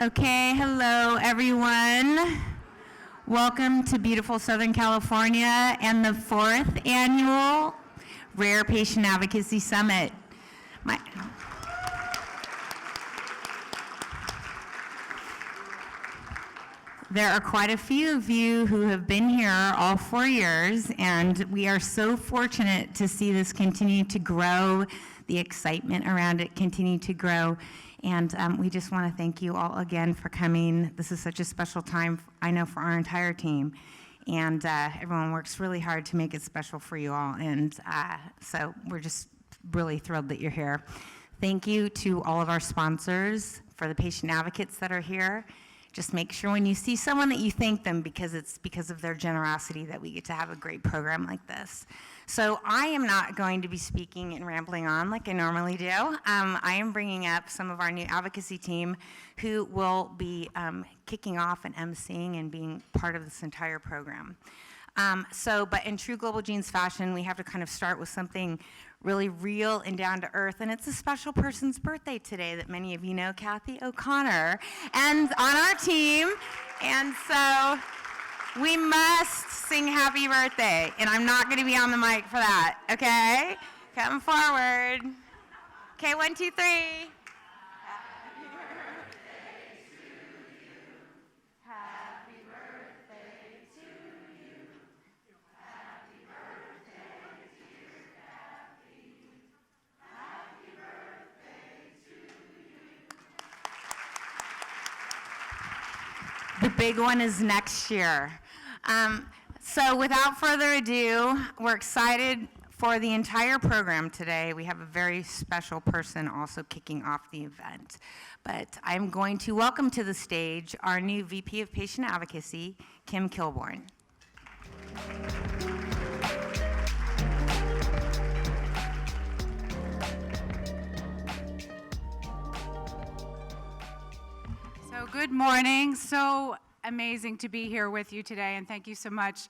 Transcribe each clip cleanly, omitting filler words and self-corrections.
Okay, hello everyone. Welcome to beautiful Southern California and the 4th annual Rare Patient Advocacy Summit. There are quite a few of you who have been here all 4 years, and we are so fortunate to see this continue to grow, the excitement around it continue to grow. And we just want to thank you all again for coming. This is such a special time, I know, for our entire team. And everyone works really hard to make it special for you all. And so we're just really thrilled that you're here. Thank you to all of our sponsors, for the patient advocates that are here. Just make sure when you see someone that you thank them, because it's because of their generosity that we get to have a great program like this. So I am not going to be speaking and rambling on like I normally do. I am bringing up some of our new advocacy team who will be kicking off and emceeing and being part of this entire program. But in true Global Genes fashion, we have to kind of start with something really real and down to earth, and it's a special person's birthday today that many of you know, Kathy O'Connor, and on our team, and so we must sing happy birthday, and I'm not gonna be on the mic for that, okay? Come forward. Okay, 1, 2, 3. The big one is next year. So without further ado, we're excited for the entire program today. We have a very special person also kicking off the event. But I'm going to welcome to the stage our new VP of Patient Advocacy, Kim Kilborn. Good morning. So amazing to be here with you today, and thank you so much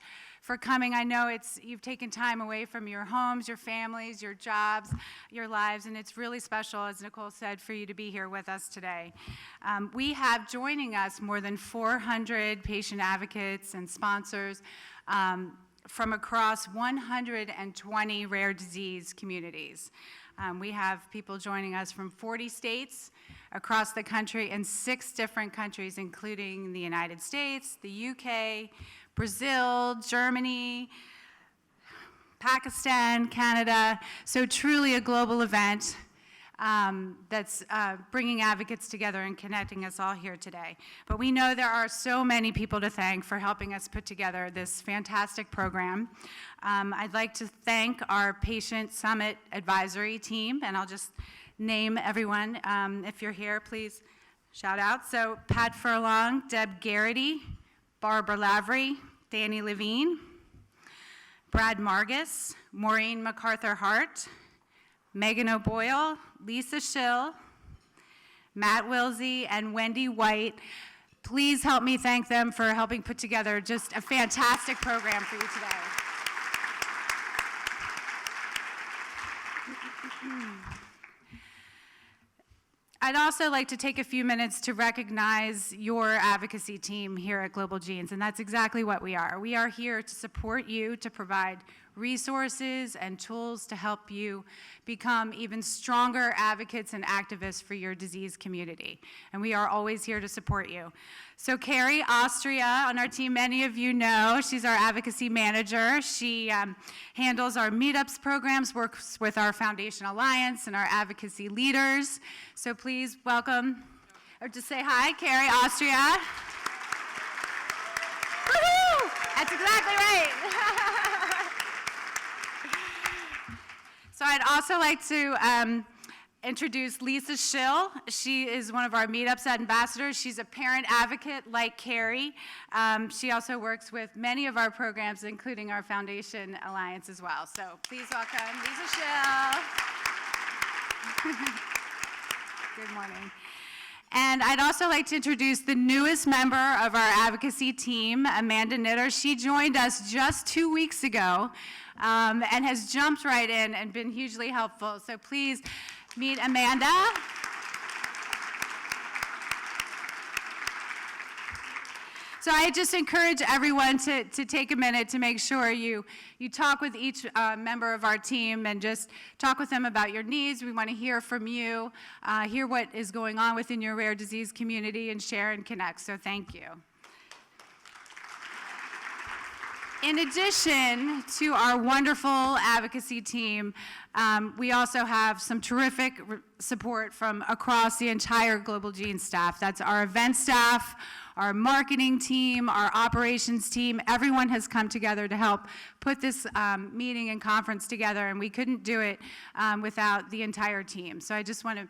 for coming. I know you've taken time away from your homes, your families, your jobs, your lives, and it's really special, as Nicole said, for you to be here with us today. We have joining us more than 400 patient advocates and sponsors from across 120 rare disease communities. We have people joining us from 40 states across the country and 6 different countries, including the United States, the UK, Brazil, Germany, Pakistan, Canada. So truly a global event that's bringing advocates together and connecting us all here today. But we know there are so many people to thank for helping us put together this fantastic program. I'd like to thank our Patient Summit Advisory Team, and I'll just name everyone. If you're here, please shout out. So Pat Furlong, Deb Garrity, Barbara Lavery, Danny Levine, Brad Margus, Maureen MacArthur-Hart, Megan O'Boyle, Lisa Schill, Matt Wilsey, and Wendy White. Please help me thank them for helping put together just a fantastic program for you today. I'd also like to take a few minutes to recognize your advocacy team here at Global Genes, and that's exactly what we are. We are here to support you, to provide resources and tools to help you become even stronger advocates and activists for your disease community. And we are always here to support you. So Carrie Austria on our team, many of you know, she's our advocacy manager. She handles our meetups programs, works with our Foundation Alliance and our advocacy leaders. So please welcome, or just say hi, Carrie Austria. Woohoo! That's exactly right. So I'd also like to introduce Lisa Schill. She is one of our Meetups ambassadors. She's a parent advocate like Carrie. She also works with many of our programs, including our Foundation Alliance as well. So please welcome Lisa Schill. Good morning. And I'd also like to introduce the newest member of our advocacy team, Amanda Knitter. She joined us just 2 weeks ago and has jumped right in and been hugely helpful. So please meet Amanda. So I just encourage everyone to take a minute to make sure you talk with each member of our team and just talk with them about your needs. We want to hear from you, hear what is going on within your rare disease community, and share and connect. So thank you. In addition to our wonderful advocacy team, we also have some terrific support from across the entire Global Gene staff. That's our event staff, our marketing team, our operations team. Everyone has come together to help put this meeting and conference together, and we couldn't do it without the entire team. So I just want to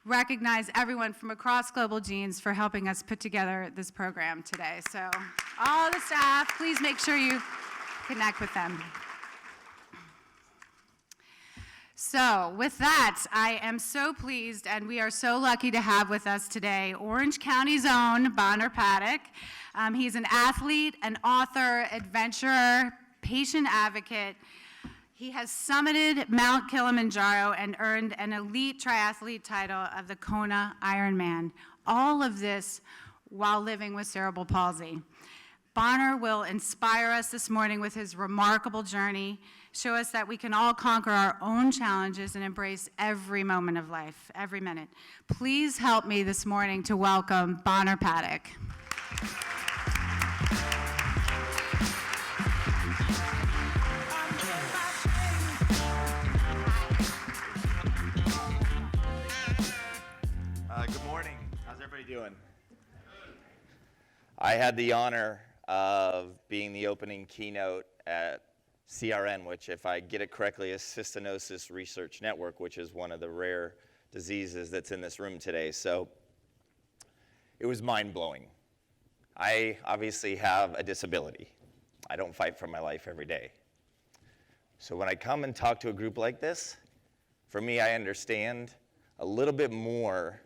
recognize everyone from across Global Genes for helping us put together this program today. So all the staff, please make sure you connect with them. So with that, I am so pleased, and we are so lucky to have with us today Orange County's own Bonner Paddock. He's an athlete, an author, adventurer, patient advocate. He has summited Mount Kilimanjaro and earned an elite triathlete title of the Kona Ironman. All of this while living with cerebral palsy. Bonner will inspire us this morning with his remarkable journey, show us that we can all conquer our own challenges and embrace every moment of life, every minute. Please help me this morning to welcome Bonner Paddock. Good morning. How's everybody doing? I had the honor of being the opening keynote at CRN, which, if I get it correctly, is Cystinosis Research Network, which is one of the rare diseases that's in this room today. So it was mind-blowing. I obviously have a disability. I don't fight for my life every day. So when I come and talk to a group like this, for me, I understand a little bit more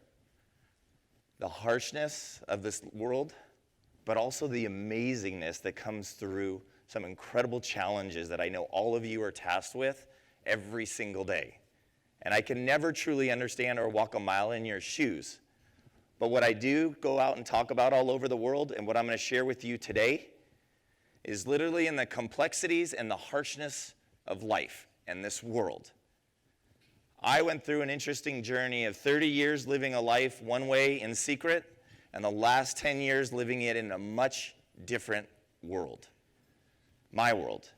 the harshness of this world, but also the amazingness that comes through some incredible challenges that I know all of you are tasked with every single day. And I can never truly understand or walk a mile in your shoes. But what I do go out and talk about all over the world, and what I'm going to share with you today, is literally in the complexities and the harshness of life and this world. I went through an interesting journey of 30 years living a life one way in secret, and the last 10 years living it in a much different world. My world.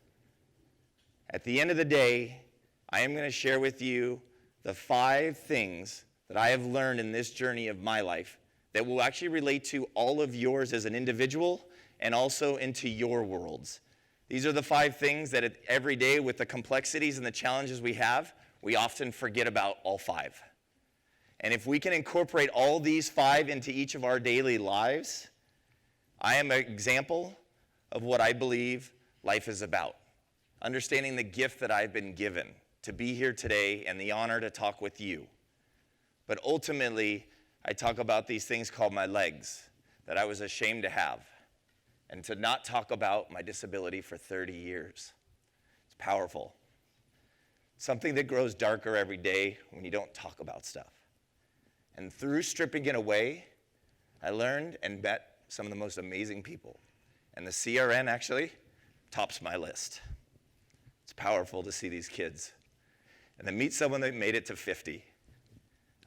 At the end of the day, I am going to share with you the 5 things that I have learned in this journey of my life that will actually relate to all of yours as an individual and also into your worlds. These are the 5 things that every day, with the complexities and the challenges we have, we often forget about all 5. And if we can incorporate all these 5 into each of our daily lives, I am an example of what I believe life is about. Understanding the gift that I've been given to be here today and the honor to talk with you. But ultimately, I talk about these things called my legs that I was ashamed to have, and to not talk about my disability for 30 years. It's powerful. Something that grows darker every day when you don't talk about stuff. And through stripping it away, I learned and met some of the most amazing people. And the CRN actually tops my list. It's powerful to see these kids. And then meet someone that made it to 50.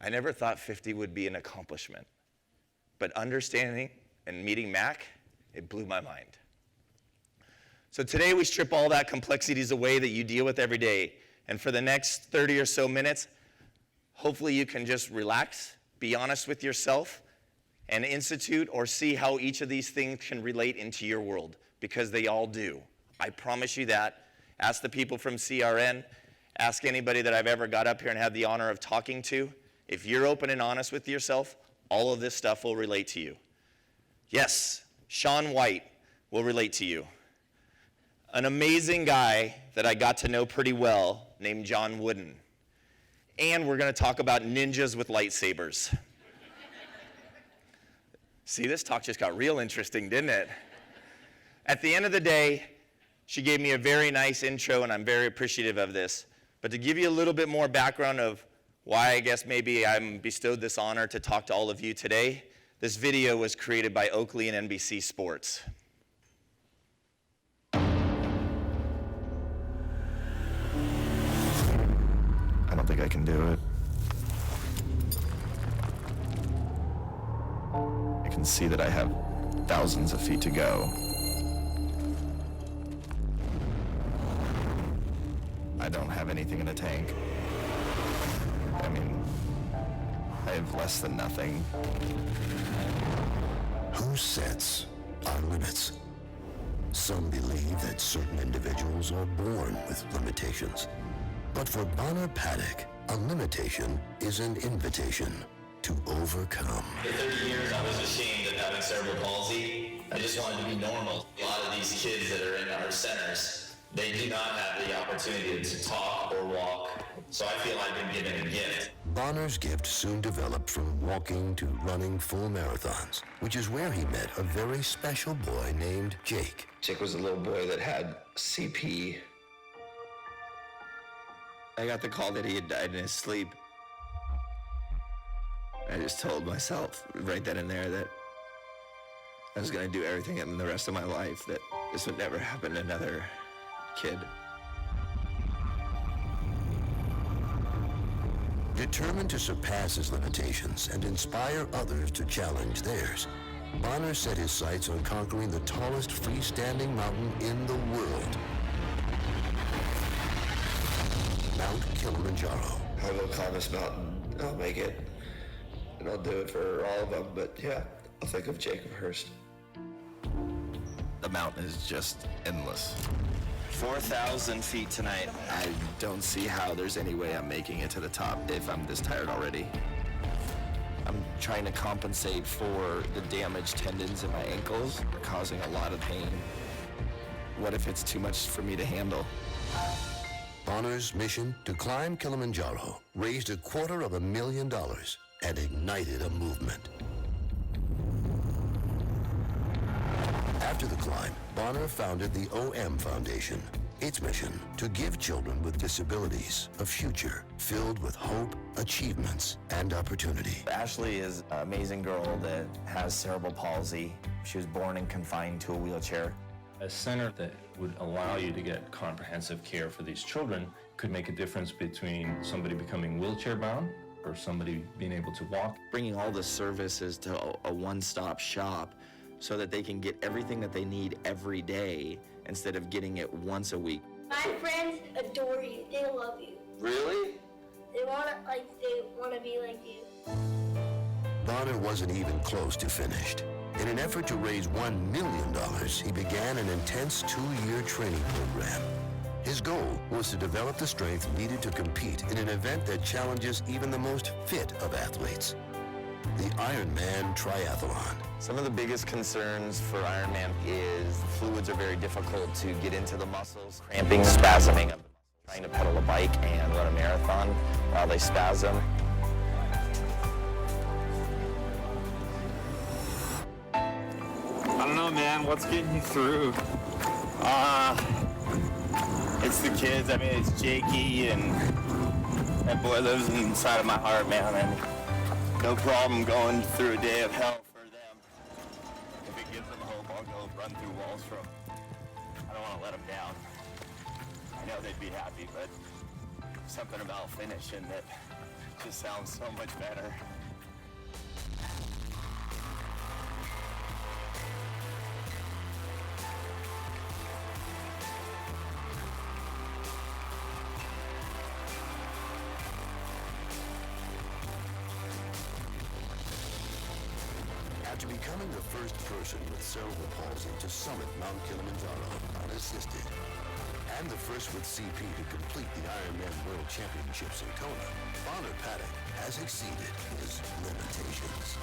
I never thought 50 would be an accomplishment. But understanding and meeting Mac, it blew my mind. So today we strip all that complexities away that you deal with every day. And for the next 30 or so minutes, hopefully you can just relax, be honest with yourself, and institute or see how each of these things can relate into your world, because they all do. I promise you that. Ask the people from CRN, ask anybody that I've ever got up here and had the honor of talking to. If you're open and honest with yourself, all of this stuff will relate to you. Yes, Sean White will relate to you. An amazing guy that I got to know pretty well named John Wooden. And we're going to talk about ninjas with lightsabers. See, this talk just got real interesting, didn't it? At the end of the day, she gave me a very nice intro, and I'm very appreciative of this. But to give you a little bit more background of why I guess maybe I'm bestowed this honor to talk to all of you today, This video was created by Oakley and NBC Sports. I don't think I can do it. I can see that I have thousands of feet to go. I don't have anything in the tank. I mean, I have less than nothing. Who sets our limits? Some believe that certain individuals are born with limitations. But for Bonner Paddock, a limitation is an invitation to overcome. For 30 years, I was ashamed of having cerebral palsy. I just wanted to be normal. A lot of these kids that are in our centers, they do not have the opportunity to talk or walk. So I feel I've been given a gift. Bonner's gift soon developed from walking to running full marathons, which is where he met a very special boy named Jake. Jake was a little boy that had CP. I got the call that he had died in his sleep. I just told myself right then and there that I was going to do everything in the rest of my life, that this would never happen to another kid. Determined to surpass his limitations and inspire others to challenge theirs, Bonner set his sights on conquering the tallest freestanding mountain in the world, Mount Kilimanjaro. I'll go climb this mountain. I'll make it. And I'll do it for all of them, but yeah, I'll think of Jacob Hurst. The mountain is just endless. 4,000 feet tonight. I don't see how there's any way I'm making it to the top if I'm this tired already. I'm trying to compensate for the damaged tendons in my ankles. They're causing a lot of pain. What if it's too much for me to handle? Bonner's mission to climb Kilimanjaro raised $250,000 and ignited a movement. After the climb, Bonner founded the OM Foundation. Its mission, to give children with disabilities a future filled with hope, achievements, and opportunity. Ashley is an amazing girl that has cerebral palsy. She was born and confined to a wheelchair. A center that would allow you to get comprehensive care for these children could make a difference between somebody becoming wheelchair-bound or somebody being able to walk. Bringing all the services to a one-stop shop so that they can get everything that they need every day instead of getting it once a week. My friends adore you. They love you. Really? They want to be like you. Bonner wasn't even close to finished. In an effort to raise $1 million, he began an intense 2-year training program. His goal was to develop the strength needed to compete in an event that challenges even the most fit of athletes, the Ironman Triathlon. Some of the biggest concerns for Ironman is fluids are very difficult to get into the muscles, cramping, spasming of the muscles. Trying to pedal a bike and run a marathon while they spasm. I don't know, man. What's getting you through? It's the kids. I mean, it's Jakey, and that boy lives inside of my heart, man. And no problem going through a day of hell for them. If it gives them hope, I'll go run through walls for them. I don't want to let them down. I know they'd be happy, but something about finishing that just sounds so much better. After becoming the first person with cerebral palsy to summit Mount Kilimanjaro unassisted, and the first with CP to complete the Ironman World Championships in Kona, Bonner Paddock has exceeded his limitations.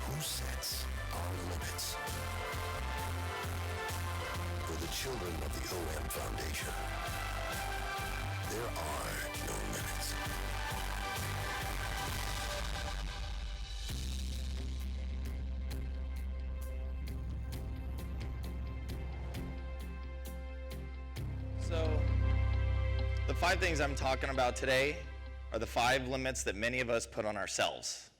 Who sets our limits? For the children of the OM Foundation, there are no limits. So, the 5 things I'm talking about today are the 5 limits that many of us put on ourselves.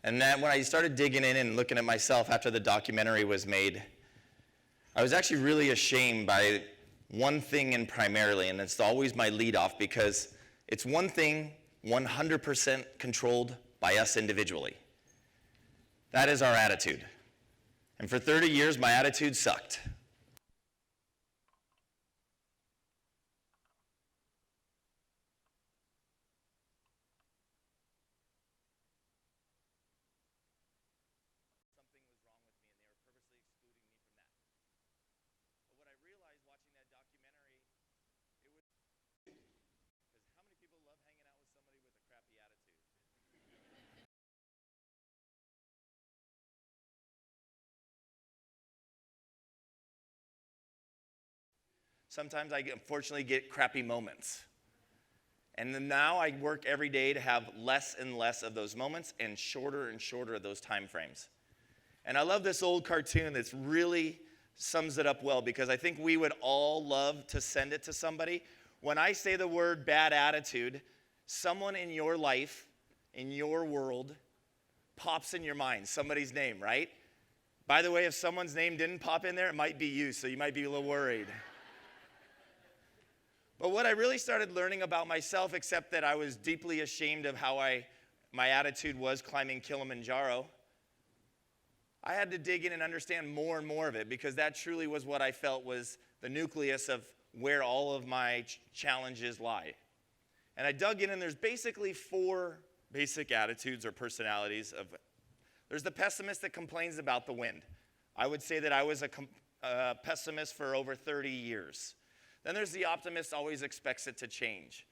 And then when I started digging in and looking at myself after the documentary was made, I was actually really ashamed by one thing and primarily, and it's always my lead off because it's one thing 100% controlled by us individually. That is our attitude. And for 30 years, my attitude sucked. Sometimes I unfortunately get crappy moments. And then now I work every day to have less and less of those moments and shorter of those time frames. And I love this old cartoon that really sums it up well because I think we would all love to send it to somebody. When I say the word bad attitude, someone in your life, in your world, pops in your mind, somebody's name, right? By the way, if someone's name didn't pop in there, it might be you, so you might be a little worried. But what I really started learning about myself, except that I was deeply ashamed of how my attitude was climbing Kilimanjaro, I had to dig in and understand more and more of it because that truly was what I felt was the nucleus of where all of my challenges lie. And I dug in, and there's basically 4 basic attitudes or personalities. There's the pessimist that complains about the wind. I would say that I was a pessimist for over 30 years. Then there's the optimist, always expects it to change.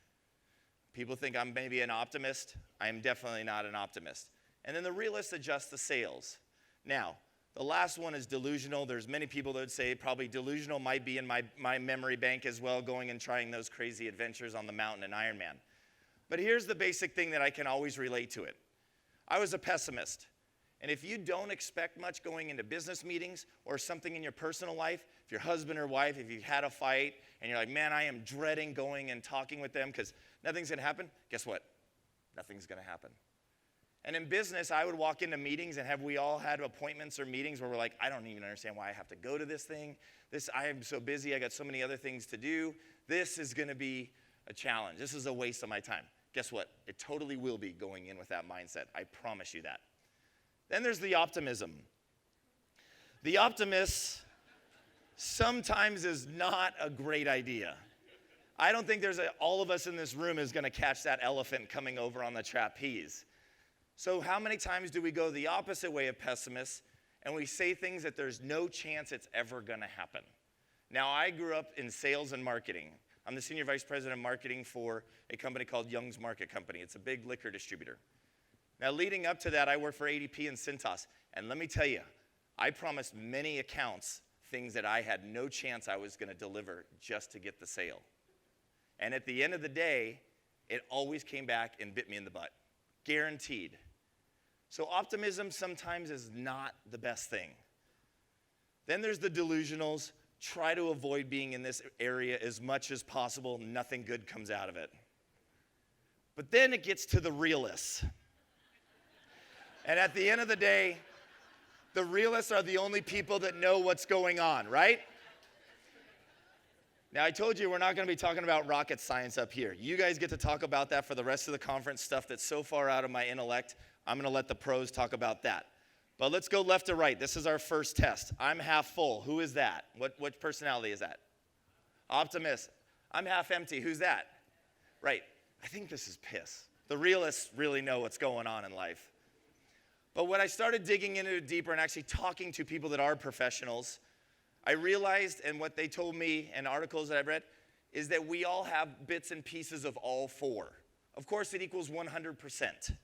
People think I'm maybe an optimist. I am definitely not an optimist. And then the realist adjusts the sails. Now, the last one is delusional. There's many people that would say probably delusional might be in my memory bank as well, going and trying those crazy adventures on the mountain and Ironman. But here's the basic thing that I can always relate to it. I was a pessimist. And if you don't expect much going into business meetings or something in your personal life, if your husband or wife, if you've had a fight and you're like, man, I am dreading going and talking with them because nothing's going to happen, guess what? Nothing's going to happen. And in business, I would walk into meetings, and have we all had appointments or meetings where we're like, I don't even understand why I have to go to this thing. I am so busy. I got so many other things to do. This is going to be a challenge. This is a waste of my time. Guess what? It totally will be going in with that mindset. I promise you that. Then there's the optimism. The optimist sometimes is not a great idea. I don't think all of us in this room is going to catch that elephant coming over on the trapeze. So how many times do we go the opposite way of pessimists and we say things that there's no chance it's ever going to happen? Now, I grew up in sales and marketing. I'm the senior vice president of marketing for a company called Young's Market Company. It's a big liquor distributor. Now, leading up to that, I worked for ADP and Cintas. And let me tell you, I promised many accounts things that I had no chance I was going to deliver just to get the sale. And at the end of the day, it always came back and bit me in the butt. Guaranteed. So optimism sometimes is not the best thing. Then there's the delusionals. Try to avoid being in this area as much as possible. Nothing good comes out of it. But then it gets to the realists. And at the end of the day, the realists are the only people that know what's going on, right? Now, I told you we're not going to be talking about rocket science up here. You guys get to talk about that for the rest of the conference, stuff that's so far out of my intellect. I'm going to let the pros talk about that. But let's go left to right. This is our first test. I'm half full. Who is that? What personality is that? Optimist. I'm half empty. Who's that? Right. I think this is piss. The realists really know what's going on in life. But when I started digging into it deeper and actually talking to people that are professionals, I realized, and what they told me in articles that I've read, is that we all have bits and pieces of all 4. Of course, it equals 100%.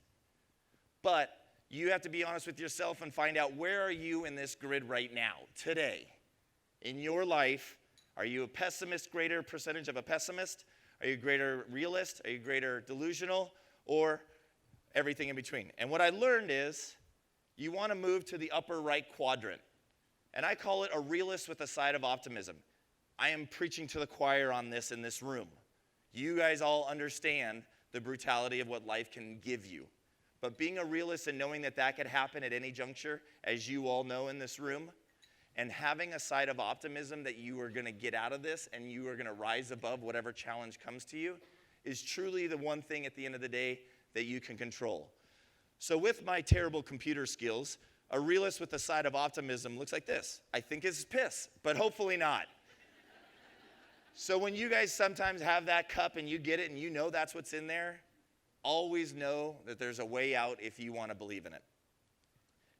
But you have to be honest with yourself and find out, where are you in this grid right now, today? In your life, are you a pessimist, greater percentage of a pessimist? Are you a greater realist? Are you greater delusional? Or everything in between? And what I learned is you want to move to the upper right quadrant. And I call it a realist with a side of optimism. I am preaching to the choir on this in this room. You guys all understand the brutality of what life can give you. But being a realist and knowing that that could happen at any juncture, as you all know in this room, and having a side of optimism that you are going to get out of this and you are going to rise above whatever challenge comes to you is truly the one thing at the end of the day that you can control. So with my terrible computer skills, a realist with a side of optimism looks like this. I think it's piss, but hopefully not. So when you guys sometimes have that cup and you get it and you know that's what's in there, always know that there's a way out if you want to believe in it.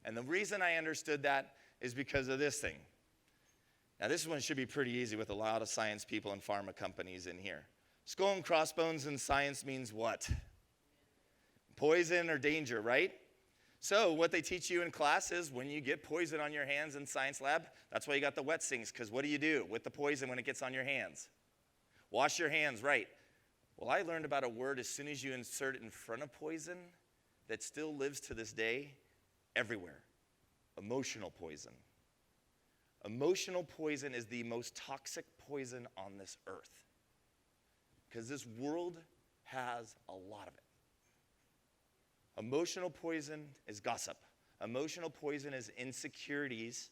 And the reason I understood that is because of this thing. Now this one should be pretty easy with a lot of science people and pharma companies in here. Skull and crossbones in science means what? Poison or danger, right? So what they teach you in class is when you get poison on your hands in science lab, that's why you got the wet sinks, because what do you do with the poison when it gets on your hands? Wash your hands, right? Well, I learned about a word as soon as you insert it in front of poison that still lives to this day everywhere. Emotional poison. Emotional poison is the most toxic poison on this earth because this world has a lot of it. Emotional poison is gossip. Emotional poison is insecurities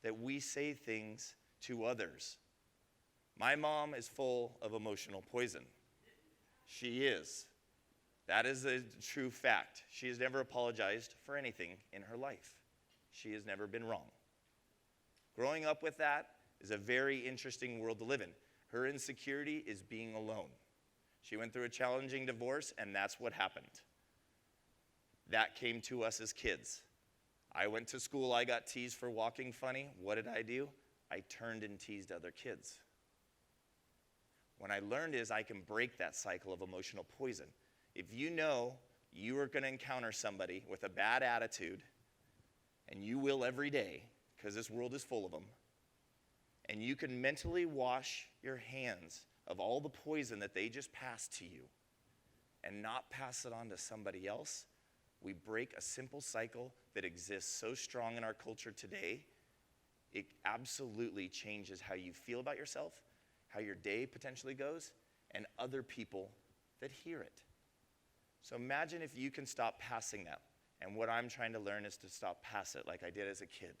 that we say things to others. My mom is full of emotional poison. She is. That is a true fact. She has never apologized for anything in her life. She has never been wrong. Growing up with that is a very interesting world to live in. Her insecurity is being alone. She went through a challenging divorce, and that's what happened. That came to us as kids. I went to school, I got teased for walking funny. What did I do? I turned and teased other kids. What I learned is I can break that cycle of emotional poison. If you know you are going to encounter somebody with a bad attitude, and you will every day, because this world is full of them, and you can mentally wash your hands of all the poison that they just passed to you and not pass it on to somebody else, we break a simple cycle that exists so strong in our culture today. It absolutely changes how you feel about yourself, how your day potentially goes, and other people that hear it. So imagine if you can stop passing that. And what I'm trying to learn is to stop pass it like I did as a kid.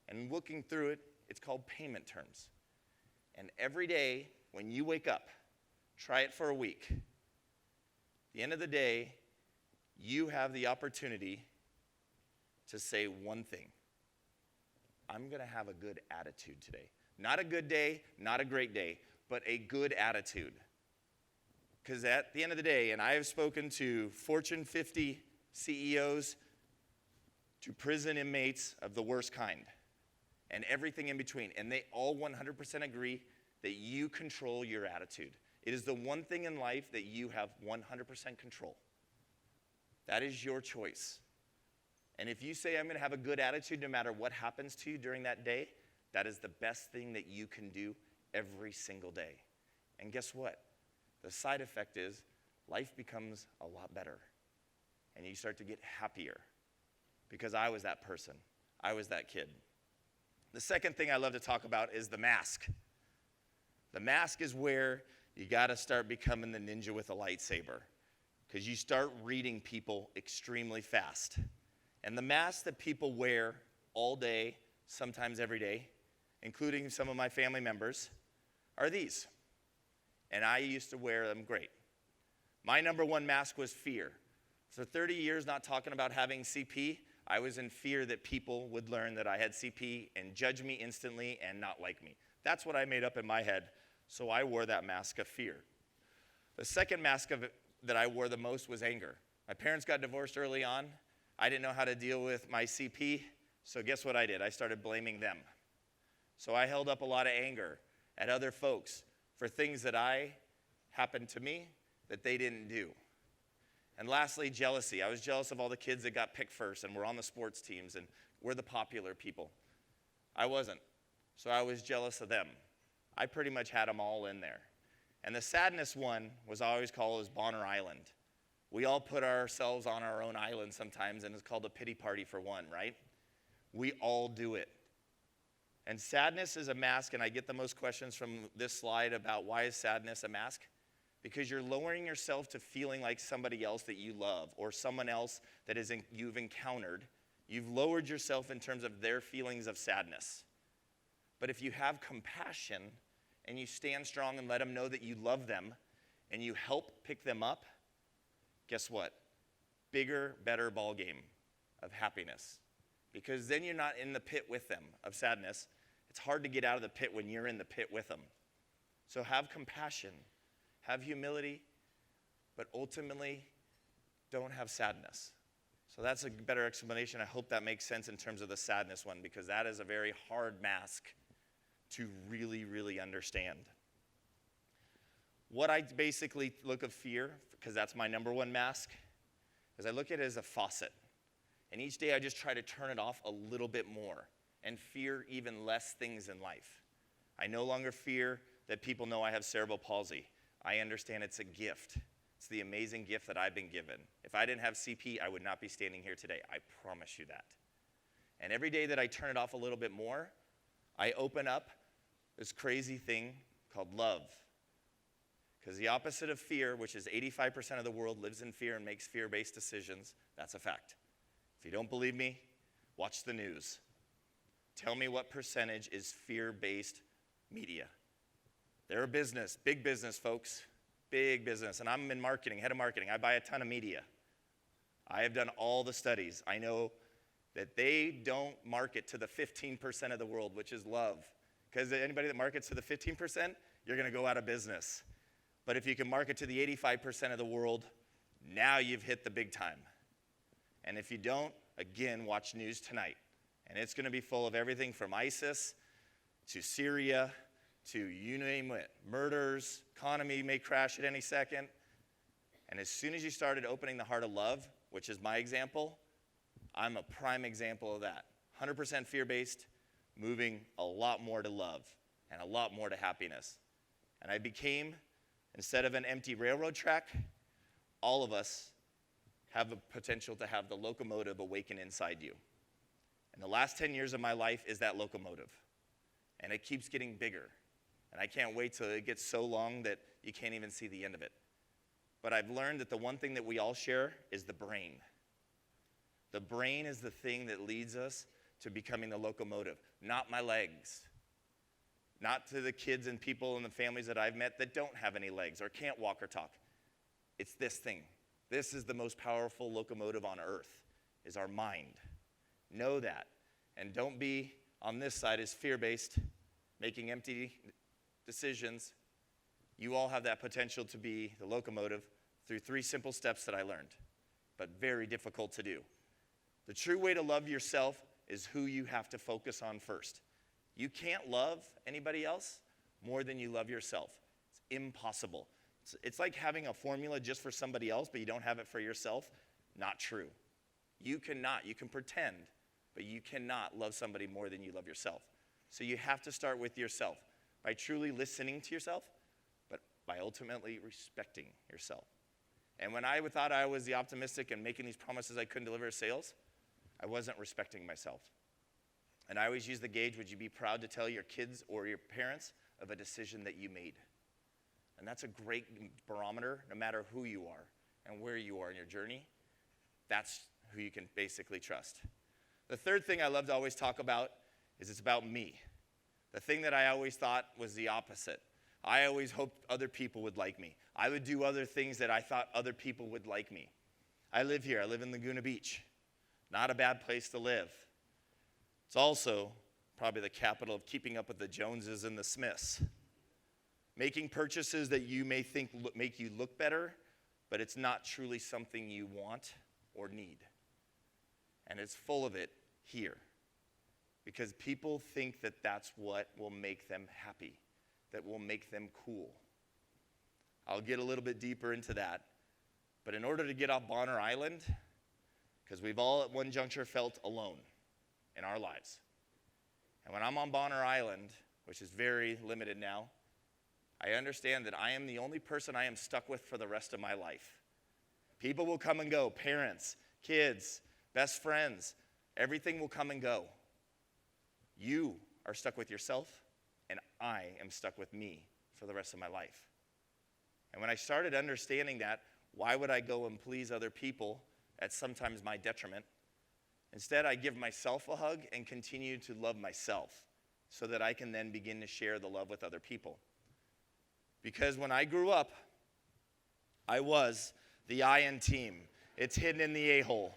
And looking through it, it's called payment terms. And every day when you wake up, try it for a week. At the end of the day, you have the opportunity to say one thing. I'm going to have a good attitude today. Not a good day, not a great day, but a good attitude. Because at the end of the day, and I have spoken to Fortune 50 CEOs, to prison inmates of the worst kind, and everything in between, and they all 100% agree that you control your attitude. It is the one thing in life that you have 100% control. That is your choice. And if you say, I'm going to have a good attitude no matter what happens to you during that day, that is the best thing that you can do every single day. And guess what? The side effect is life becomes a lot better. And you start to get happier. Because I was that person. I was that kid. The second thing I love to talk about is the mask. The mask is where you got to start becoming the ninja with a lightsaber. Because you start reading people extremely fast. And the masks that people wear all day, sometimes every day, including some of my family members, are these. And I used to wear them great. My number one mask was fear. For 30 years not talking about having CP, I was in fear that people would learn that I had CP and judge me instantly and not like me. That's what I made up in my head, so I wore that mask of fear. The second mask that I wore the most was anger. My parents got divorced early on. I didn't know how to deal with my CP, so guess what I did? I started blaming them. So I held up a lot of anger at other folks for things that happened to me that they didn't do. And lastly, jealousy. I was jealous of all the kids that got picked first and were on the sports teams and were the popular people. I wasn't, so I was jealous of them. I pretty much had them all in there. And the sadness one was always called as Bonner Island. We all put ourselves on our own island sometimes, and it's called a pity party for one, right? We all do it. And sadness is a mask, and I get the most questions from this slide about why is sadness a mask? because you're lowering yourself to feeling like somebody else that you love or someone else that you've encountered. You've lowered yourself in terms of their feelings of sadness. But if you have compassion and you stand strong and let them know that you love them and you help pick them up, guess what? Bigger, better ball game of happiness. Because then you're not in the pit with them of sadness. It's hard to get out of the pit when you're in the pit with them. So have compassion, have humility, but ultimately don't have sadness. So that's a better explanation. I hope that makes sense in terms of the sadness one, because that is a very hard mask to really, really understand. What I basically look at fear, because that's my number one mask, is I look at it as a faucet. And each day I just try to turn it off a little bit more and fear even less things in life. I no longer fear that people know I have cerebral palsy. I understand it's a gift. It's the amazing gift that I've been given. If I didn't have CP, I would not be standing here today. I promise you that. And every day that I turn it off a little bit more, I open up this crazy thing called love. Because the opposite of fear, which is 85% of the world lives in fear and makes fear-based decisions, that's a fact. If you don't believe me, watch the news. Tell me what percentage is fear-based media. They're a business, big business, folks. Big business. And I'm in marketing, head of marketing. I buy a ton of media. I have done all the studies. I know that they don't market to the 15% of the world, which is love. Because anybody that markets to the 15%, you're going to go out of business. But if you can market to the 85% of the world, now you've hit the big time. And if you don't, again, watch news tonight. And it's going to be full of everything from ISIS to Syria to you name it, murders, economy may crash at any second. And as soon as you started opening the heart of love, which is my example, I'm a prime example of that. 100% fear-based, moving a lot more to love and a lot more to happiness. And I became, instead of an empty railroad track, all of us have the potential to have the locomotive awaken inside you. And the last 10 years of my life is that locomotive. And it keeps getting bigger. And I can't wait till it gets so long that you can't even see the end of it. But I've learned that the one thing that we all share is the brain. The brain is the thing that leads us to becoming the locomotive, not my legs. Not to the kids and people and the families that I've met that don't have any legs or can't walk or talk. It's this thing. This is the most powerful locomotive on earth, is our mind. Know that. And don't be on this side is fear-based, making empty decisions. You all have that potential to be the locomotive through 3 simple steps that I learned, but very difficult to do. The true way to love yourself is who you have to focus on first. You can't love anybody else more than you love yourself. It's impossible. It's like having a formula just for somebody else, but you don't have it for yourself. Not true. You cannot. You can pretend, but you cannot love somebody more than you love yourself. So you have to start with yourself by truly listening to yourself, but by ultimately respecting yourself. And when I thought I was the optimistic and making these promises I couldn't deliver sales, I wasn't respecting myself. And I always use the gauge, would you be proud to tell your kids or your parents of a decision that you made? And that's a great barometer, no matter who you are and where you are in your journey. That's who you can basically trust. The third thing I love to always talk about is it's about me. The thing that I always thought was the opposite. I always hoped other people would like me. I would do other things that I thought other people would like me. I live here. I live in Laguna Beach. Not a bad place to live. It's also probably the capital of keeping up with the Joneses and the Smiths. Making purchases that you may think make you look better, but it's not truly something you want or need. And it's full of it here. Because people think that that's what will make them happy, that will make them cool. I'll get a little bit deeper into that. But in order to get off Bonner Island, because we've all at one juncture felt alone in our lives. And when I'm on Bonner Island, which is very limited now, I understand that I am the only person I am stuck with for the rest of my life. People will come and go, parents, kids, best friends, everything will come and go. You are stuck with yourself, and I am stuck with me for the rest of my life. And when I started understanding that, why would I go and please other people at sometimes my detriment? Instead, I give myself a hug and continue to love myself so that I can then begin to share the love with other people. Because when I grew up, I was the I in team. It's hidden in the a-hole.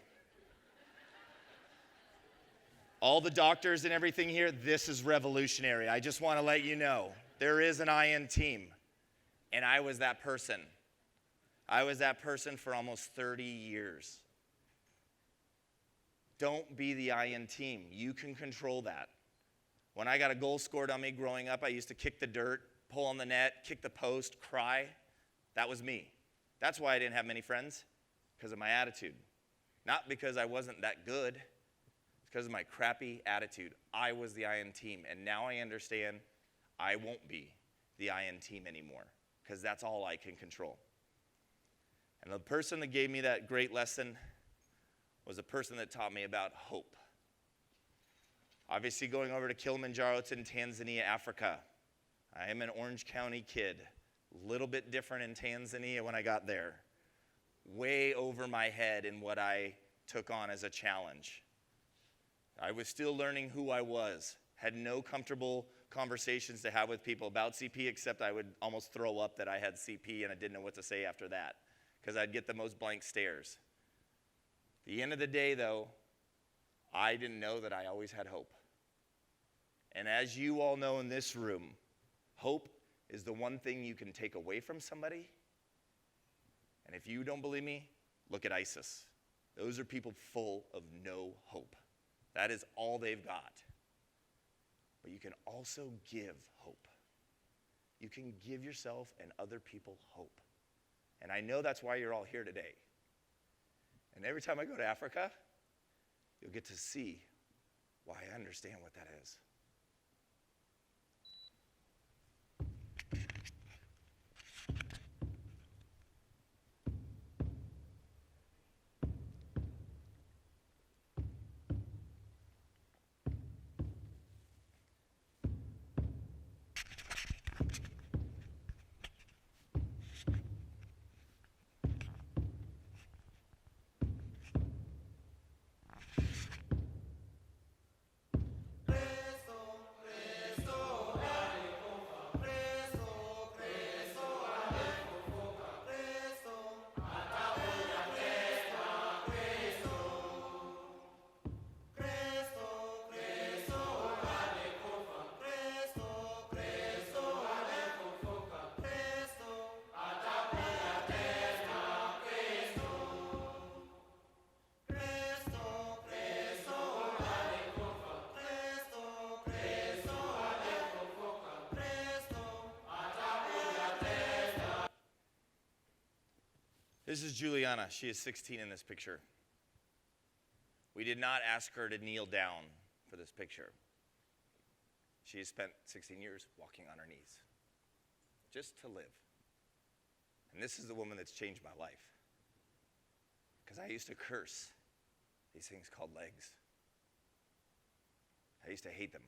All the doctors and everything here, this is revolutionary. I just want to let you know, there is an I in team. And I was that person. I was that person for almost 30 years. Don't be the I in team. You can control that. When I got a goal scored on me growing up, I used to kick the dirt, pull on the net, kick the post, cry. That was me. That's why I didn't have many friends, because of my attitude. Not because I wasn't that good. It's because of my crappy attitude. I was the I in team, and now I understand I won't be the I in team anymore, because that's all I can control. And the person that gave me that great lesson was a person that taught me about hope. Obviously, going over to Kilimanjaro, it's in Tanzania, Africa. I am an Orange County kid. A little bit different in Tanzania when I got there. Way over my head in what I took on as a challenge. I was still learning who I was. Had no comfortable conversations to have with people about CP, except I would almost throw up that I had CP and I didn't know what to say after that, because I'd get the most blank stares. At the end of the day, though, I didn't know that I always had hope. And as you all know in this room, hope is the one thing you can take away from somebody. And if you don't believe me, look at ISIS. Those are people full of no hope. That is all they've got. But you can also give hope. You can give yourself and other people hope. And I know that's why you're all here today. And every time I go to Africa, you'll get to see why I understand what that is. This is Juliana. She is 16 in this picture. We did not ask her to kneel down for this picture. She has spent 16 years walking on her knees just to live. And this is the woman that's changed my life. Because I used to curse these things called legs. I used to hate them.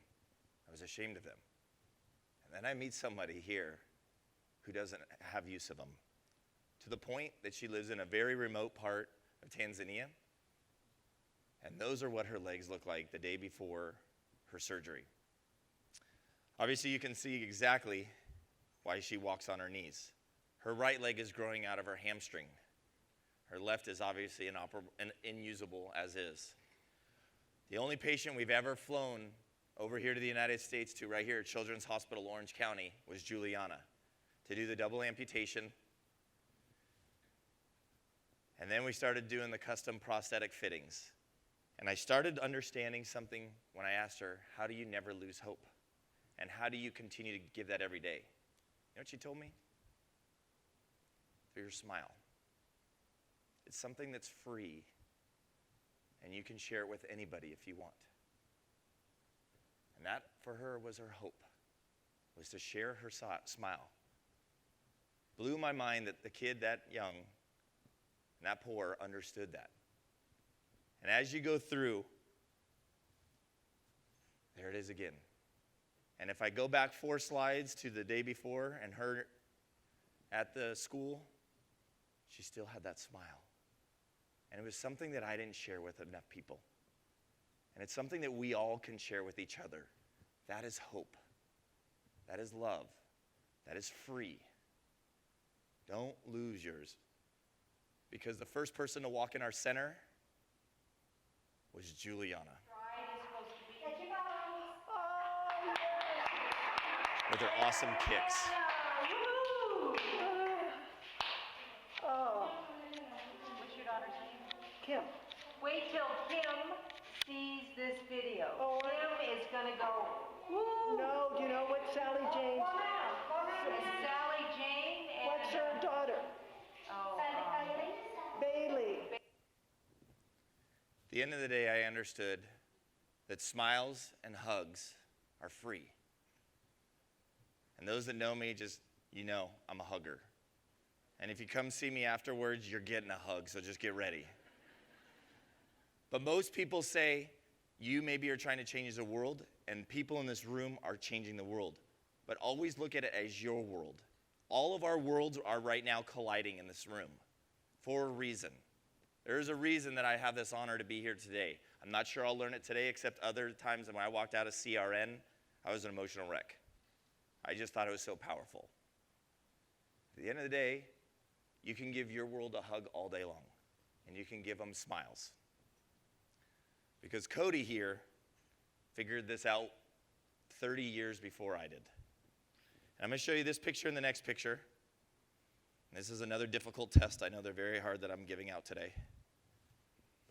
I was ashamed of them. And then I meet somebody here who doesn't have use of them, to the point that she lives in a very remote part of Tanzania. And those are what her legs look like the day before her surgery. Obviously, you can see exactly why she walks on her knees. Her right leg is growing out of her hamstring. Her left is obviously unusable as is. The only patient we've ever flown over here to the United States to, right here at Children's Hospital Orange County, was Juliana, to do the double amputation. And then we started doing the custom prosthetic fittings. And I started understanding something when I asked her, how do you never lose hope? And how do you continue to give that every day? You know what she told me? Through your smile. It's something that's free, and you can share it with anybody if you want. And that, for her, was her hope, was to share her smile. Blew my mind that the kid that young and that poor understood that. And as you go through, there it is again. And if I go back 4 slides to the day before and her at the school, she still had that smile. And it was something that I didn't share with enough people. And it's something that we all can share with each other. That is hope. That is love. That is free. Don't lose yours. Because the first person to walk in our center was Juliana. With her awesome kicks. What's your daughter's name? Kim. Wait till Kim sees this video. Kim is gonna go, woo! No, do you know what Sally Jane's? Sally Jane and... What's her daughter? Oh, Bailey. At the end of the day, I understood that smiles and hugs are free. And those that know me, just, you know, I'm a hugger. And if you come see me afterwards, you're getting a hug, so just get ready. But most people say, you maybe are trying to change the world, and people in this room are changing the world. But always look at it as your world. All of our worlds are right now colliding in this room for a reason. There is a reason that I have this honor to be here today. I'm not sure I'll learn it today, except other times when I walked out of CRN, I was an emotional wreck. I just thought it was so powerful. At the end of the day, you can give your world a hug all day long, and you can give them smiles. Because Cody here figured this out 30 years before I did. And I'm going to show you this picture and the next picture. This is another difficult test. I know they're very hard that I'm giving out today.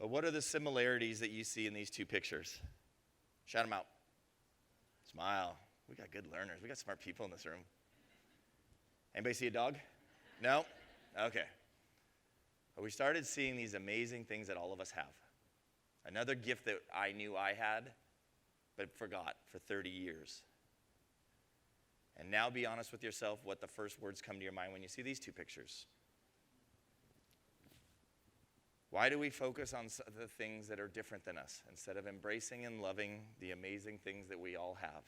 But what are the similarities that you see in these two pictures? Shout them out. Smile. We got good learners. We got smart people in this room. Anybody see a dog? No? Okay. But we started seeing these amazing things that all of us have. Another gift that I knew I had, but forgot for 30 years. And now be honest with yourself what the first words come to your mind when you see these two pictures. Why do we focus on the things that are different than us instead of embracing and loving the amazing things that we all have?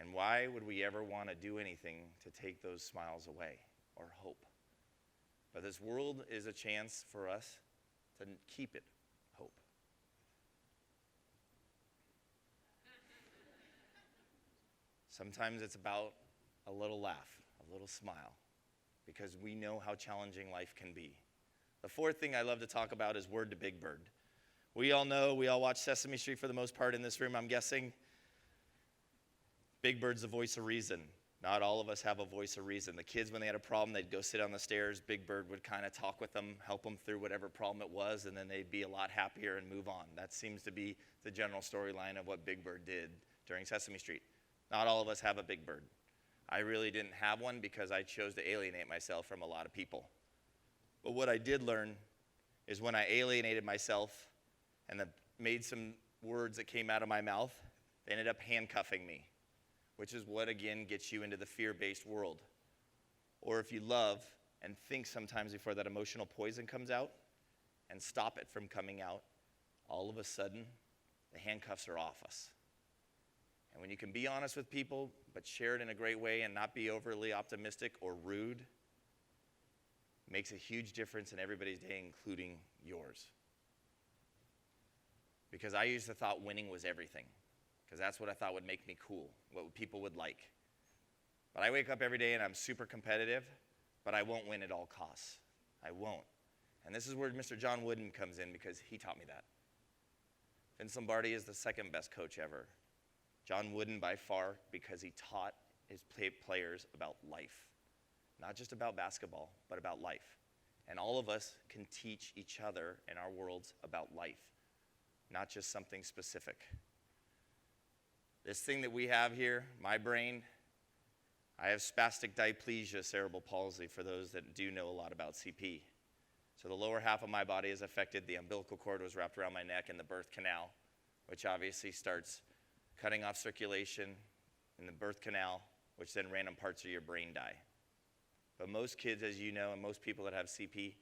And why would we ever want to do anything to take those smiles away or hope? But this world is a chance for us to keep it hope. Sometimes it's about a little laugh, a little smile, because we know how challenging life can be. The fourth thing I love to talk about is word to Big Bird. We all know, we all watch Sesame Street for the most part in this room, I'm guessing. Big Bird's the voice of reason. Not all of us have a voice of reason. The kids, when they had a problem, they'd go sit on the stairs. Big Bird would kind of talk with them, help them through whatever problem it was, and then they'd be a lot happier and move on. That seems to be the general storyline of what Big Bird did during Sesame Street. Not all of us have a Big Bird. I really didn't have one because I chose to alienate myself from a lot of people. But what I did learn is when I alienated myself and made some words that came out of my mouth, they ended up handcuffing me, which is what, again, gets you into the fear-based world. Or if you love and think sometimes before that emotional poison comes out and stop it from coming out, all of a sudden, the handcuffs are off us. And when you can be honest with people, but share it in a great way and not be overly optimistic or rude, it makes a huge difference in everybody's day, including yours. Because I used to thought winning was everything, because that's what I thought would make me cool, what people would like. But I wake up every day and I'm super competitive, but I won't win at all costs. I won't. And this is where Mr. John Wooden comes in, because he taught me that. Vince Lombardi is the second best coach ever. John Wooden by far, because he taught his players about life. Not just about basketball, but about life. And all of us can teach each other in our worlds about life, not just something specific. This thing that we have here, my brain, I have spastic diplegia cerebral palsy, for those that do know a lot about CP. So the lower half of my body is affected. The umbilical cord was wrapped around my neck and the birth canal, which obviously starts cutting off circulation in the birth canal, which then random parts of your brain die. But most kids, as you know, and most people that have CP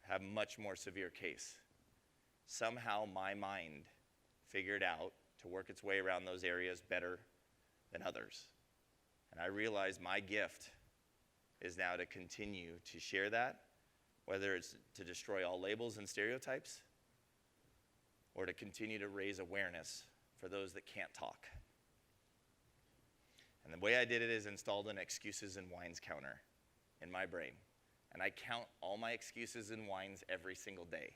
have much more severe case. Somehow my mind figured out to work its way around those areas better than others. And I realized my gift is now to continue to share that, whether it's to destroy all labels and stereotypes, or to continue to raise awareness for those that can't talk. And the way I did it is installed an excuses and whines counter in my brain. And I count all my excuses and whines every single day.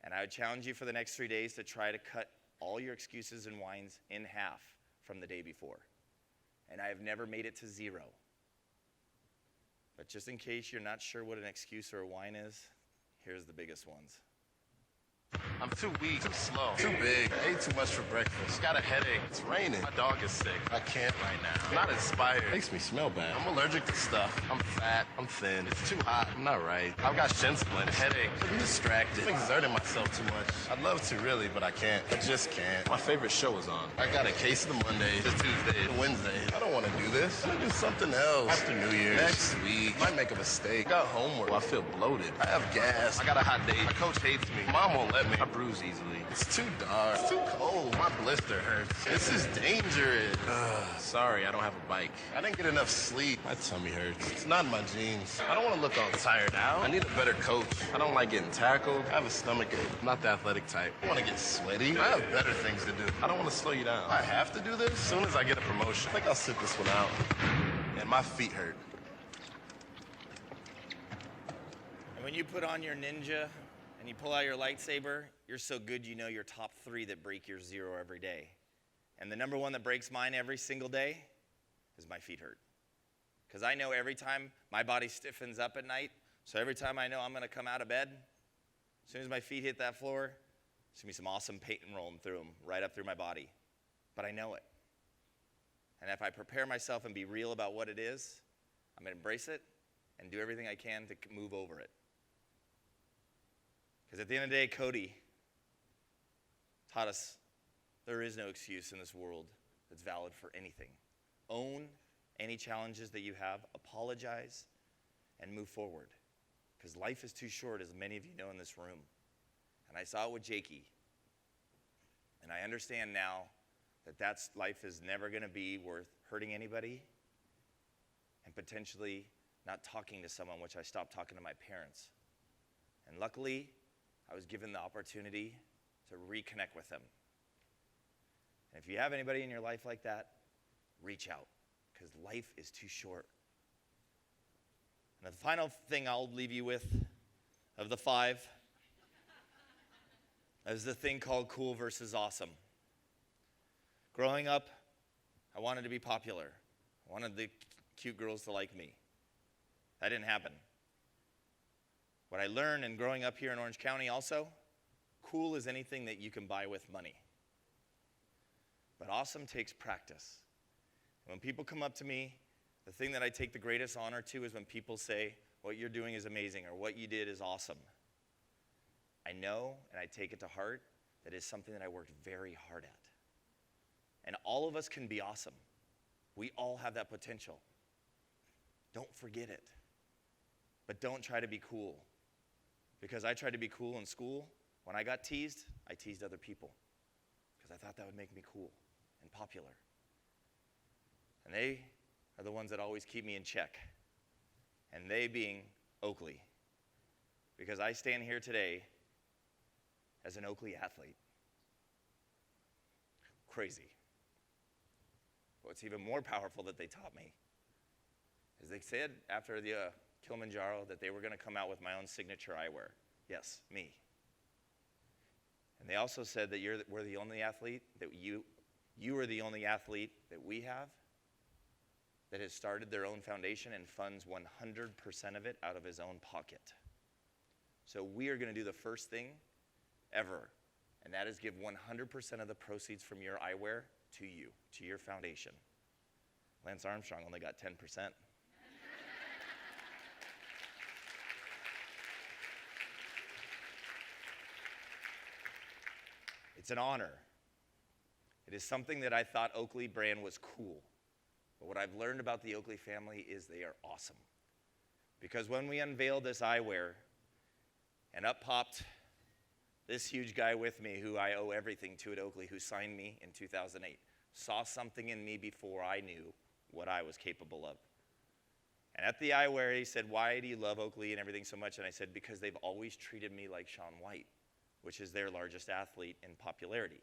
And I would challenge you for the next 3 days to try to cut all your excuses and whines in half from the day before. And I have never made it to 0. But just in case you're not sure what an excuse or a whine is, here's the biggest ones. I'm too weak, too slow, too big. I ate too much for breakfast. Got a headache. It's raining. My dog is sick. I can't right now. I'm not inspired. Makes me smell bad. I'm allergic to stuff. I'm fat. I'm thin. It's too hot. I'm not right. I've got shin splints, headache. I'm distracted. I'm exerting myself too much. I'd love to really, but I can't. I just can't. My favorite show is on. I got a case of the Monday, the Tuesday, the Wednesday. I don't want to do this. I'm gonna do something else. After New Year's. Next week. Might make a mistake. Got homework. I feel bloated. I have gas. I got a hot date. My coach hates me. Mom won't let me. I bruise easily. It's too dark. It's too cold. My blister hurts. This is dangerous. Sorry, I don't have a bike. I didn't get enough sleep. My tummy hurts. It's not in my jeans. I don't want to look all tired out. I need a better coach. I don't like getting tackled. I have a stomachache. I'm not the athletic type. I want to get sweaty. I have better things to do. I don't want to slow you down. I have to do this. As soon as I get a promotion, I think I'll sit this one out. And my feet hurt. And when you put on your ninja and you pull out your lightsaber, you're so good you know your top 3 that break your 0 every day. And the number 1 that breaks mine every single day is my feet hurt. Because I know every time my body stiffens up at night, so every time I know I'm going to come out of bed, as soon as my feet hit that floor, there's going to be some awesome pain rolling through them, right up through my body. But I know it. And if I prepare myself and be real about what it is, I'm going to embrace it and do everything I can to move over it. Because at the end of the day, Cody taught us there is no excuse in this world that's valid for anything. Own any challenges that you have, apologize, and move forward. Because life is too short, as many of you know in this room. And I saw it with Jakey. And I understand now that life is never going to be worth hurting anybody and potentially not talking to someone, which I stopped talking to my parents. And luckily, I was given the opportunity to reconnect with them. And if you have anybody in your life like that, reach out, because life is too short. And the final thing I'll leave you with, of the 5, is the thing called cool versus awesome. Growing up, I wanted to be popular. I wanted the cute girls to like me. That didn't happen. What I learned in growing up here in Orange County also, cool is anything that you can buy with money. But awesome takes practice. And when people come up to me, the thing that I take the greatest honor to is when people say, what you're doing is amazing, or what you did is awesome. I know, and I take it to heart, that is something that I worked very hard at. And all of us can be awesome. We all have that potential. Don't forget it. But don't try to be cool. Because I tried to be cool in school. When I got teased, I teased other people. Because I thought that would make me cool and popular. And they are the ones that always keep me in check. And they being Oakley. Because I stand here today as an Oakley athlete. Crazy. What's even more powerful that they taught me is they said after the Kilimanjaro that they were going to come out with my own signature eyewear. Yes, me. And they also said that we're the only athlete, that you are the only athlete that we have that has started their own foundation and funds 100% of it out of his own pocket. So we are going to do the first thing ever, and that is give 100% of the proceeds from your eyewear to you, to your foundation. Lance Armstrong only got 10%. It's an honor. It is something that I thought Oakley brand was cool. But what I've learned about the Oakley family is they are awesome. Because when we unveiled this eyewear, and up popped this huge guy with me who I owe everything to at Oakley, who signed me in 2008, saw something in me before I knew what I was capable of. And at the eyewear, he said, why do you love Oakley and everything so much? And I said, because they've always treated me like Shaun White, which is their largest athlete in popularity.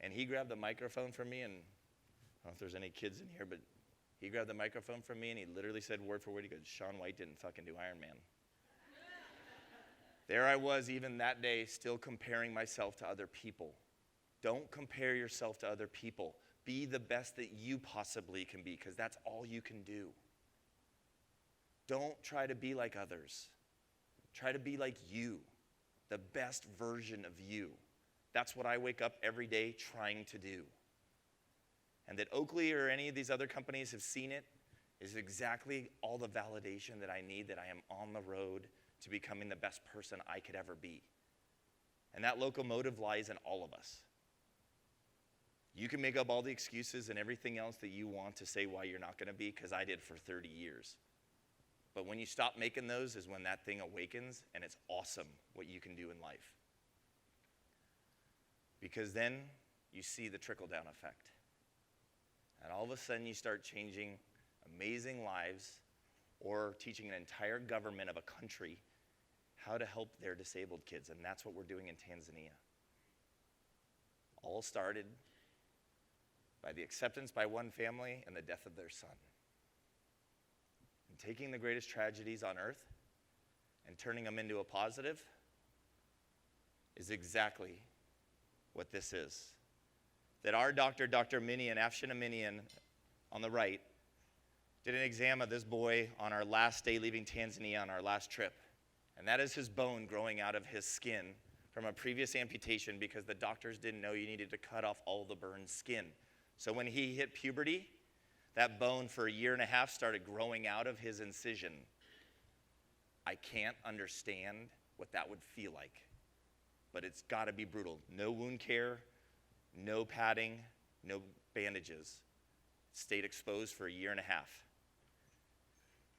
And he grabbed the microphone from me, and I don't know if there's any kids in here, but he grabbed the microphone from me, and he literally said word for word, he goes, Shaun White didn't fucking do Iron Man. There I was, even that day, still comparing myself to other people. Don't compare yourself to other people. Be the best that you possibly can be, because that's all you can do. Don't try to be like others. Try to be like you, the best version of you. That's what I wake up every day trying to do. And that Oakley or any of these other companies have seen it is exactly all the validation that I need, that I am on the road to becoming the best person I could ever be. And that locomotive lies in all of us. You can make up all the excuses and everything else that you want to say why you're not going to be, because I did for 30 years. But when you stop making those is when that thing awakens, and it's awesome what you can do in life. Because then you see the trickle-down effect. And all of a sudden you start changing amazing lives or teaching an entire government of a country how to help their disabled kids. And that's what we're doing in Tanzania. All started by the acceptance by one family and the death of their son. And taking the greatest tragedies on earth and turning them into a positive is exactly what this is. That our doctor, Dr. Minian, Afshin Minian, on the right, did an exam of this boy on our last day leaving Tanzania on our last trip. And that is his bone growing out of his skin from a previous amputation, because the doctors didn't know you needed to cut off all the burned skin. So when he hit puberty, that bone for 1.5 years started growing out of his incision. I can't understand what that would feel like, but it's got to be brutal. No wound care, no padding, no bandages. Stayed exposed for 1.5 years.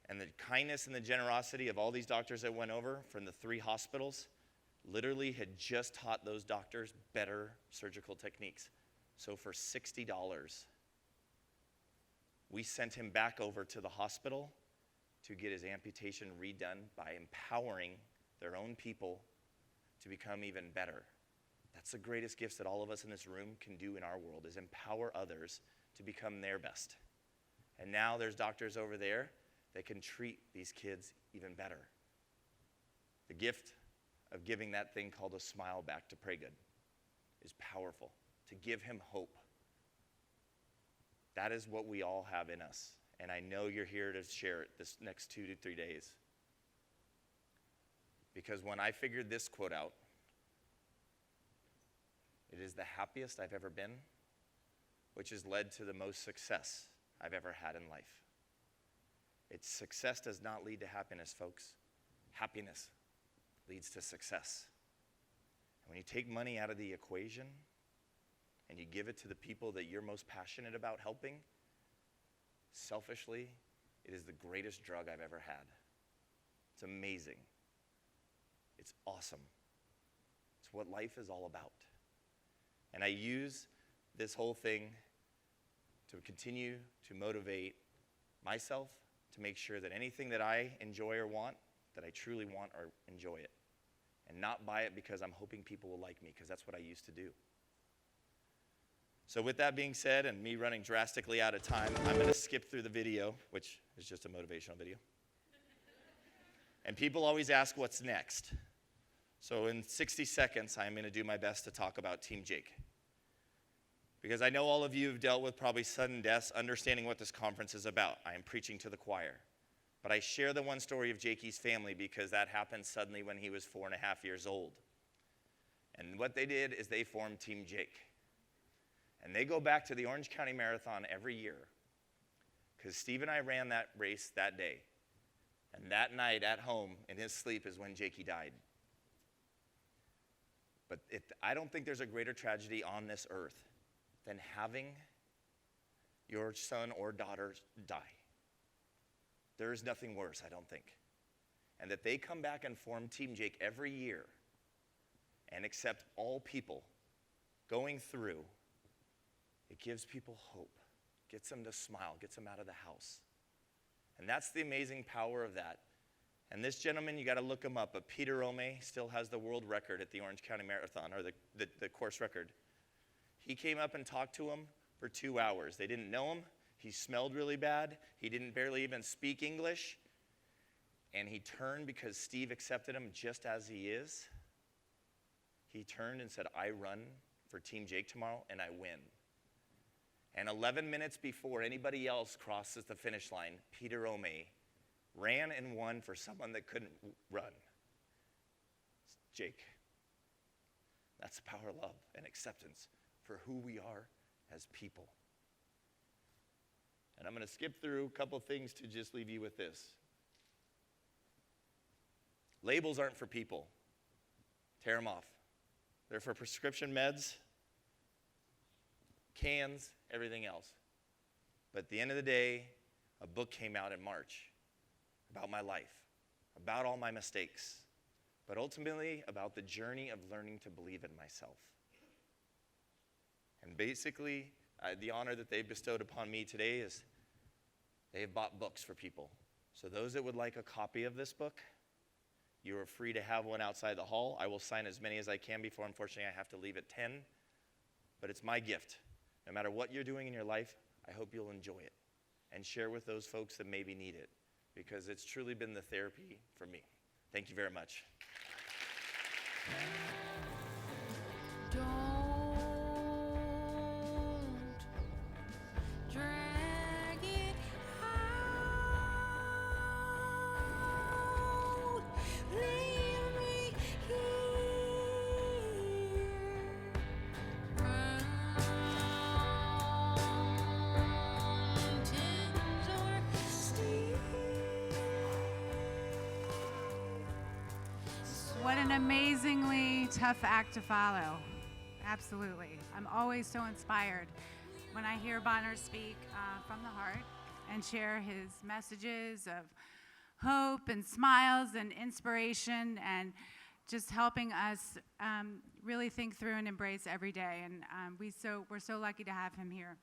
And the kindness and the generosity of all these doctors that went over from the 3 hospitals literally had just taught those doctors better surgical techniques. So for $60, we sent him back over to the hospital to get his amputation redone by empowering their own people to become even better. That's the greatest gifts that all of us in this room can do in our world, is empower others to become their best. And now there's doctors over there that can treat these kids even better. The gift of giving that thing called a smile back to Pray Good is powerful, to give him hope. That is what we all have in us. And I know you're here to share it this next 2 to 3 days. Because when I figured this quote out, it is the happiest I've ever been, which has led to the most success I've ever had in life. It's success does not lead to happiness, folks. Happiness leads to success. And when you take money out of the equation and you give it to the people that you're most passionate about helping, selfishly, it is the greatest drug I've ever had. It's amazing. It's awesome. It's what life is all about. And I use this whole thing to continue to motivate myself to make sure that anything that I enjoy or want, that I truly want or enjoy it. And not buy it because I'm hoping people will like me, because that's what I used to do. So with that being said, and me running drastically out of time, I'm going to skip through the video, which is just a motivational video. And people always ask what's next. So in 60 seconds, I'm going to do my best to talk about Team Jake. Because I know all of you have dealt with probably sudden deaths, understanding what this conference is about. I am preaching to the choir. But I share the one story of Jakey's family because that happened suddenly when he was 4.5 years old. And what they did is they formed Team Jake. And they go back to the Orange County Marathon every year. Because Steve and I ran that race that day. And that night at home in his sleep is when Jakey died. But I don't think there's a greater tragedy on this earth than having your son or daughter die. There is nothing worse, I don't think. And that they come back and form Team Jake every year and accept all people going through, it gives people hope, gets them to smile, gets them out of the house. And that's the amazing power of that. And this gentleman, you got to look him up, but Peter Ome still has the world record at the Orange County Marathon, or the course record. He came up and talked to him for 2 hours. They didn't know him. He smelled really bad. He didn't barely even speak English. And he turned because Steve accepted him just as he is. He turned and said, I run for Team Jake tomorrow, and I win. And 11 minutes before anybody else crosses the finish line, Peter Ome ran and won for someone that couldn't run. Jake. That's the power of love and acceptance for who we are as people. And I'm going to skip through a couple things to just leave you with this. Labels aren't for people. Tear them off. They're for prescription meds, cans, everything else. But at the end of the day, a book came out in March about my life, about all my mistakes, but ultimately about the journey of learning to believe in myself. And basically, the honor that they've bestowed upon me today is they have bought books for people. So those that would like a copy of this book, you are free to have one outside the hall. I will sign as many as I can before, unfortunately, I have to leave at 10. But it's my gift. No matter what you're doing in your life, I hope you'll enjoy it and share with those folks that maybe need it, because it's truly been the therapy for me. Thank you very much. Don't drag it out. Leave me here. Mountains are steep. What an amazingly tough act to follow. Absolutely. I'm always so inspired when I hear Bonner speak from the heart and share his messages of hope and smiles and inspiration and just helping us really think through and embrace every day. And we're so lucky to have him here.